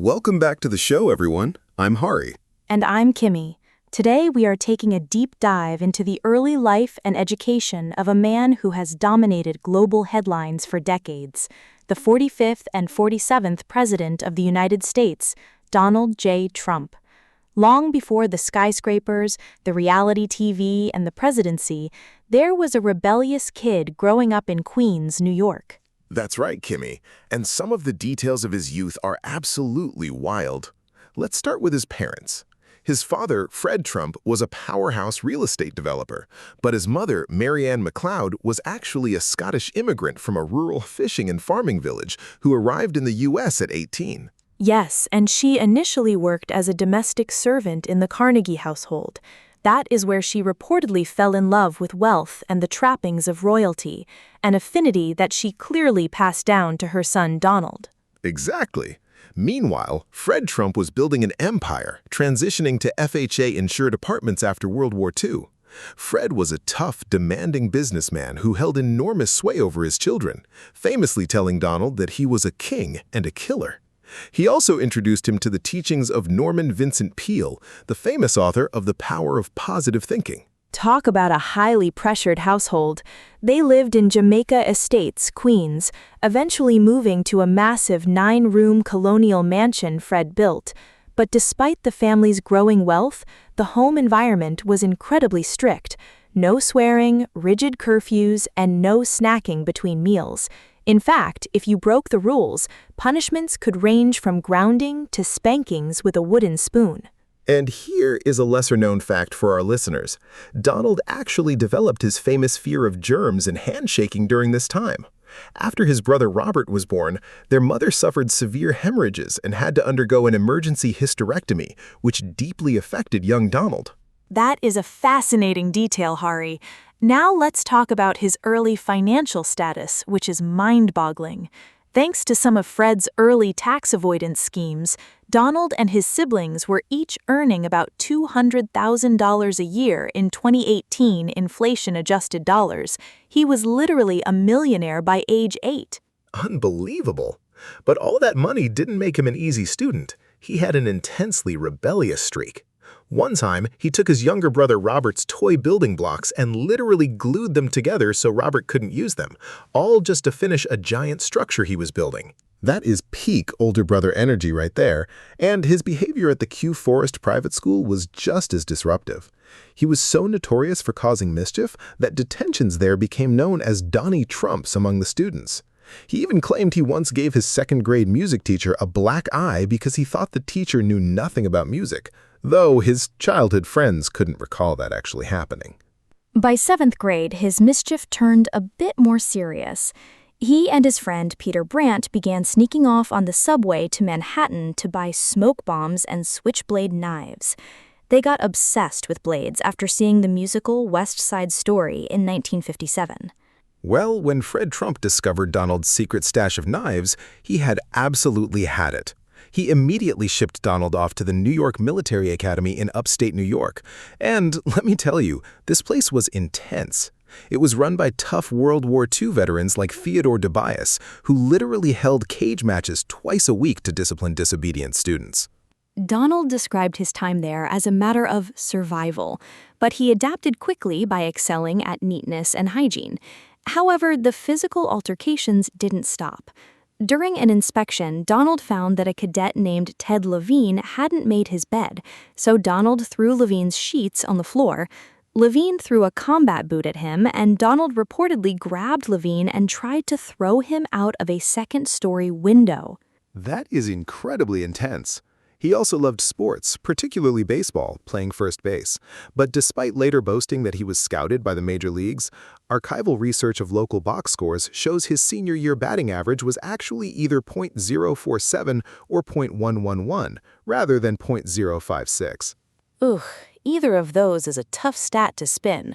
Welcome back to the show, everyone. I'm Hari. And I'm Kimi. Today we are taking a deep dive into the early life and education of a man who has dominated global headlines for decades, the 45th and 47th President of the United States, Donald J. Trump. Long before the skyscrapers, the reality TV, and the presidency, there was a rebellious kid growing up in Queens, New York. That's right, Kimi. And some of the details of his youth are absolutely wild. Let's start with his parents. His father, Fred Trump, was a powerhouse real estate developer, but his mother, Mary Ann McLeod, was actually a Scottish immigrant from a rural fishing and farming village who arrived in the U.S. at 18. Yes, and she initially worked as a domestic servant in the Carnegie household. That is where she reportedly fell in love with wealth and the trappings of royalty, an affinity that she clearly passed down to her son Donald. Exactly. Meanwhile, Fred Trump was building an empire, transitioning to FHA-insured apartments after World War II. Fred was a tough, demanding businessman who held enormous sway over his children, famously telling Donald that he was a king and a killer. He also introduced him to the teachings of Norman Vincent Peale, the famous author of The Power of Positive Thinking. Talk about a highly pressured household. They lived in Jamaica Estates, Queens, eventually moving to a massive 9-room colonial mansion Fred built. But despite the family's growing wealth, the home environment was incredibly strict. No swearing, rigid curfews, and no snacking between meals. In fact, if you broke the rules, punishments could range from grounding to spankings with a wooden spoon. And here is a lesser-known fact for our listeners. Donald actually developed his famous fear of germs and handshaking during this time. After his brother Robert was born, their mother suffered severe hemorrhages and had to undergo an emergency hysterectomy, which deeply affected young Donald. That is a fascinating detail, Hari. Now let's talk about his early financial status, which is mind-boggling. Thanks to some of Fred's early tax avoidance schemes, Donald and his siblings were each earning about $200,000 a year in 2018 inflation-adjusted dollars. He was literally a millionaire by age 8. Unbelievable. But all that money didn't make him an easy student. He had an intensely rebellious streak. One time, he took his younger brother Robert's toy building blocks and literally glued them together so Robert couldn't use them, all just to finish a giant structure he was building. That is peak older brother energy right there, and his behavior at the Kew Forest private school was just as disruptive. He was so notorious for causing mischief that detentions there became known as Donnie Trumps among the students. He even claimed he once gave his second-grade music teacher a black eye because he thought the teacher knew nothing about music, though his childhood friends couldn't recall that actually happening. By 7th grade, his mischief turned a bit more serious. He and his friend Peter Brandt began sneaking off on the subway to Manhattan to buy smoke bombs and switchblade knives. They got obsessed with blades after seeing the musical West Side Story in 1957. Well, when Fred Trump discovered Donald's secret stash of knives, he had absolutely had it. He immediately shipped Donald off to the New York Military Academy in upstate New York. And let me tell you, this place was intense. It was run by tough World War II veterans like Theodore Tobias, who literally held cage matches twice a week to discipline disobedient students. Donald described his time there as a matter of survival, but he adapted quickly by excelling at neatness and hygiene. However, the physical altercations didn't stop. During an inspection, Donald found that a cadet named Ted Levine hadn't made his bed, so Donald threw Levine's sheets on the floor. Levine threw a combat boot at him, and Donald reportedly grabbed Levine and tried to throw him out of a second-story window. That is incredibly intense. He also loved sports, particularly baseball, playing first base. But despite later boasting that he was scouted by the major leagues, archival research of local box scores shows his senior year batting average was actually either .047 or .111, rather than .056. Ugh, either of those is a tough stat to spin.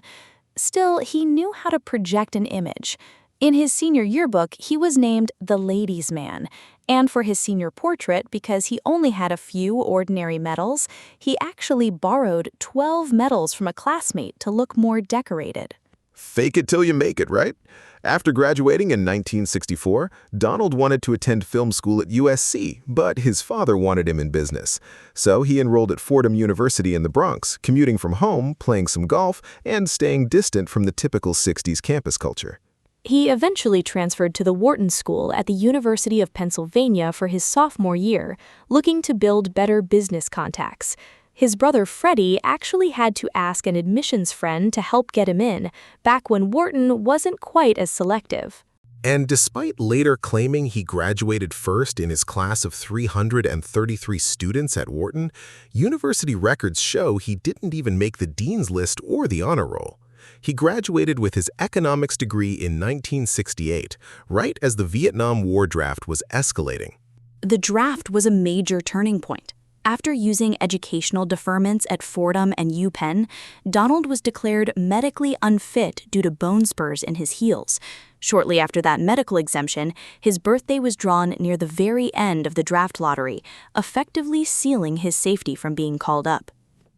Still, he knew how to project an image. In his senior yearbook, he was named the Ladies' Man, and for his senior portrait, because he only had a few ordinary medals, he actually borrowed 12 medals from a classmate to look more decorated. Fake it till you make it, right? After graduating in 1964, Donald wanted to attend film school at USC, but his father wanted him in business. So he enrolled at Fordham University in the Bronx, commuting from home, playing some golf, and staying distant from the typical 60s campus culture. He eventually transferred to the Wharton School at the University of Pennsylvania for his sophomore year, looking to build better business contacts. His brother Freddie actually had to ask an admissions friend to help get him in, back when Wharton wasn't quite as selective. And despite later claiming he graduated first in his class of 333 students at Wharton, university records show he didn't even make the dean's list or the honor roll. He graduated with his economics degree in 1968, right as the Vietnam War draft was escalating. The draft was a major turning point. After using educational deferments at Fordham and UPenn, Donald was declared medically unfit due to bone spurs in his heels. Shortly after that medical exemption, his birthday was drawn near the very end of the draft lottery, effectively sealing his safety from being called up.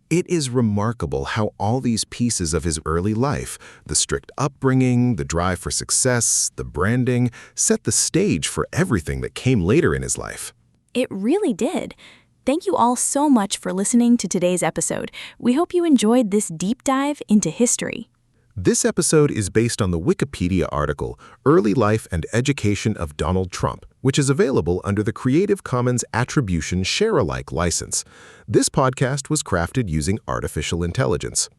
It is remarkable how all these pieces of his early life, the strict upbringing, the drive for success, the branding, set the stage for everything that came later in his life. It really did. Thank you all so much for listening to today's episode. We hope you enjoyed this deep dive into history. This episode is based on the Wikipedia article, Early Life and Education of Donald Trump, which is available under the Creative Commons Attribution Share-alike license. This podcast was crafted using artificial intelligence.